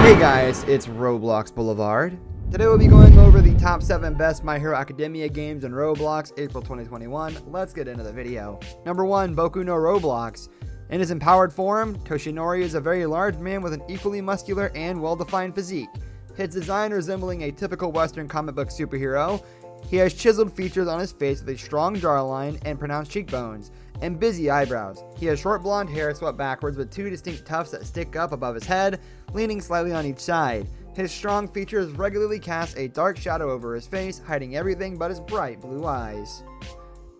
Hey guys, it's Roblox Blvd. Today we'll be going over the top 7 best My Hero Academia games in Roblox, April 2021. Let's get into the video. Number 1, Boku no Roblox. In his empowered form, Toshinori is a very large man with an equally muscular and well-defined physique. His design resembling a typical Western comic book superhero, he has chiseled features on his face with a strong jawline and pronounced cheekbones, and busy eyebrows. He has short blonde hair swept backwards with 2 distinct tufts that stick up above his head, leaning slightly on each side. His strong features regularly cast a dark shadow over his face, hiding everything but his bright blue eyes.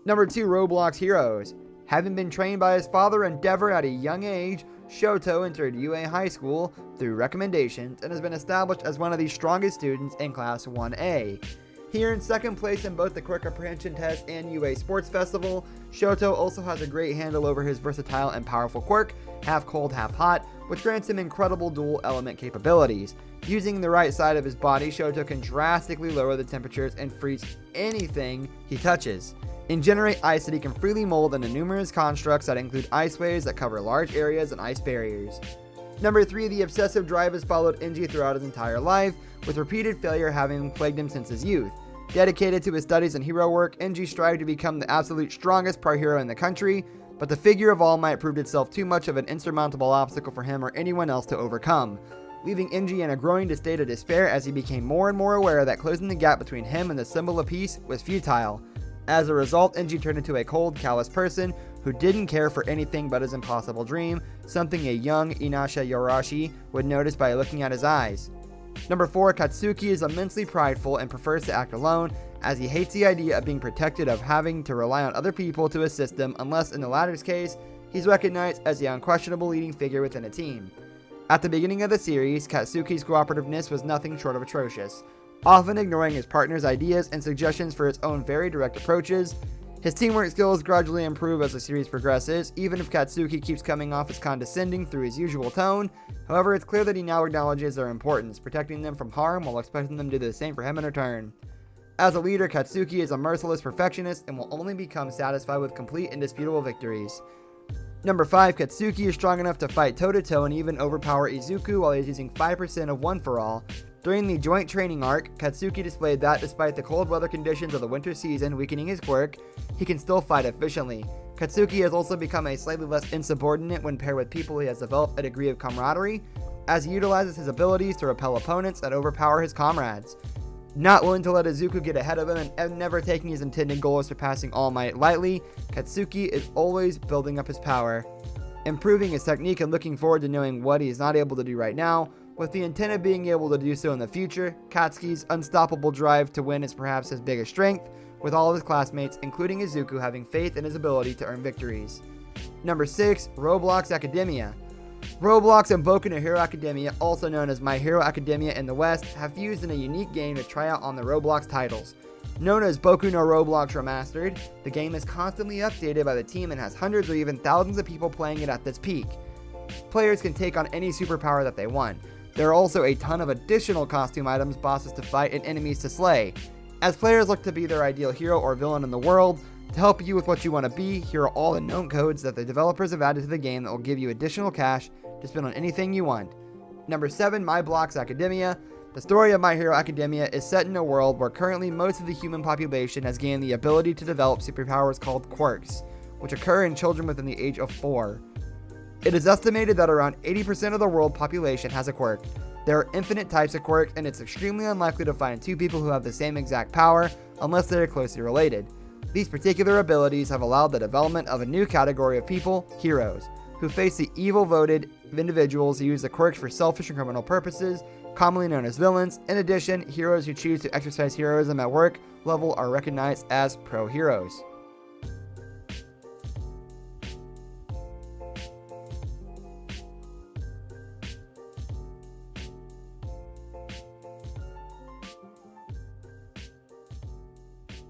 Number 2, Roblox Heroes. Having been trained by his father Endeavor at a young age, Shoto entered UA High School through recommendations and has been established as one of the strongest students in Class 1A. He earned second place in both the Quick Apprehension Test and UA Sports Festival. Shoto also has a great handle over his versatile and powerful quirk, half cold, half hot, which grants him incredible dual element capabilities. Using the right side of his body, Shoto can drastically lower the temperatures and freeze anything he touches, and generate ice that he can freely mold into numerous constructs that include ice waves that cover large areas and ice barriers. Number 3, the obsessive drive has followed Enji throughout his entire life, with repeated failure having plagued him since his youth. Dedicated to his studies and hero work, Enji strived to become the absolute strongest pro hero in the country, but the figure of All Might proved itself too much of an insurmountable obstacle for him or anyone else to overcome, leaving Enji in a growing state of despair as he became more and more aware that closing the gap between him and the symbol of peace was futile. As a result, Enji turned into a cold, callous person who didn't care for anything but his impossible dream, something a young Inasha Yorashi would notice by looking at his eyes. Number 4, Katsuki is immensely prideful and prefers to act alone, as he hates the idea of being protected of having to rely on other people to assist him unless in the latter's case, he's recognized as the unquestionable leading figure within a team. At the beginning of the series, Katsuki's cooperativeness was nothing short of atrocious, often ignoring his partner's ideas and suggestions for his own very direct approaches. His teamwork skills gradually improve as the series progresses, even if Katsuki keeps coming off as condescending through his usual tone. However, it's clear that he now acknowledges their importance, protecting them from harm while expecting them to do the same for him in return. As a leader, Katsuki is a merciless perfectionist and will only become satisfied with complete indisputable victories. Number 5, Katsuki is strong enough to fight toe-to-toe and even overpower Izuku while he's using 5% of One For All. During the joint training arc, Katsuki displayed that despite the cold weather conditions of the winter season weakening his quirk, he can still fight efficiently. Katsuki has also become a slightly less insubordinate when paired with people he has developed a degree of camaraderie, as he utilizes his abilities to repel opponents and overpower his comrades. Not willing to let Izuku get ahead of him and never taking his intended goal of surpassing All Might lightly, Katsuki is always building up his power, improving his technique and looking forward to knowing what he is not able to do right now, with the intent of being able to do so in the future. Katsuki's unstoppable drive to win is perhaps his biggest strength, with all of his classmates, including Izuku, having faith in his ability to earn victories. Number 6, Roblox Academia. Roblox and Boku no Hero Academia, also known as My Hero Academia in the West, have fused in a unique game to try out on the Roblox titles. Known as Boku no Roblox Remastered, the game is constantly updated by the team and has hundreds or even thousands of people playing it at this peak. Players can take on any superpower that they want. There are also a ton of additional costume items, bosses to fight, and enemies to slay. As players look to be their ideal hero or villain in the world, to help you with what you want to be, here are all the known codes that the developers have added to the game that will give you additional cash to spend on anything you want. Number 7, MyBlox Academia. The story of My Hero Academia is set in a world where currently most of the human population has gained the ability to develop superpowers called quirks, which occur in children within the age of 4. It is estimated that around 80% of the world population has a quirk. There are infinite types of quirks, and it's extremely unlikely to find 2 people who have the same exact power unless they are closely related. These particular abilities have allowed the development of a new category of people, heroes, who face the evil-voted individuals who use the quirks for selfish and criminal purposes, commonly known as villains. In addition, heroes who choose to exercise heroism at work level are recognized as pro-heroes.